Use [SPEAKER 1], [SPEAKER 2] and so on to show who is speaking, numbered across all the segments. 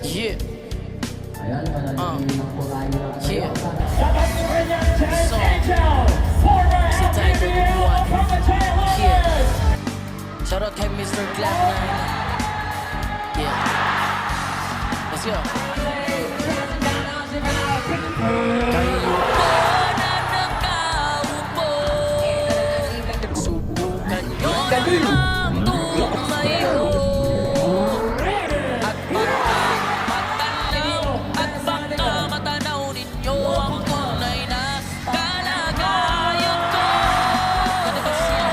[SPEAKER 1] Yeah. Yeah. So, si Tiger Bubuan. Yeah. Shoutout kay Mr. Cloud9. Yeah. Let's go. Kayo na nakaupo, subukan nyo ang tumayo. At baka matanaw ninyo ang tunay na kalagayan ko. Ano ba siya?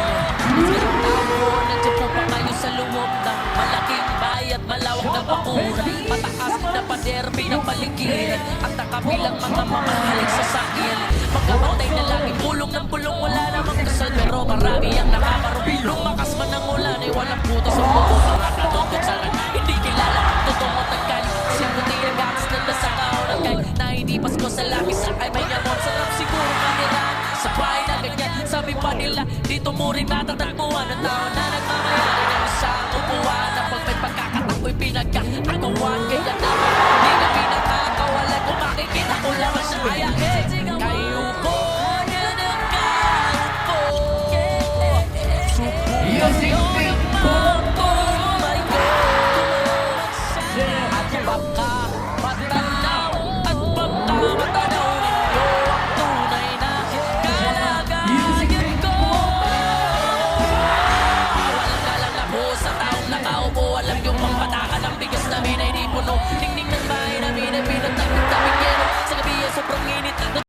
[SPEAKER 1] Isang tao, nandiyan po pa kayo sa loob ng malaking bayat, malawak na bakuran, mataas na pader, pinapaligiran, at nakabilang mga mamahaling sasakyan. Magkabantay na laging bulong ng bulong, wala namang dasal, pero marami ang nakakarubing. Lumakas man ang ulan, ay walang puto sa buko, mga katutod sa lang. Hindi kilala ang totoo tagkali, simuti ang gakas na nasa kaunang kay, na hindi pasko sa lapis, ay may amon. Sarap siguro kaniraan sa bahay na ganyan. Sabi pa nila, dito mo rin natatagpuan ang tao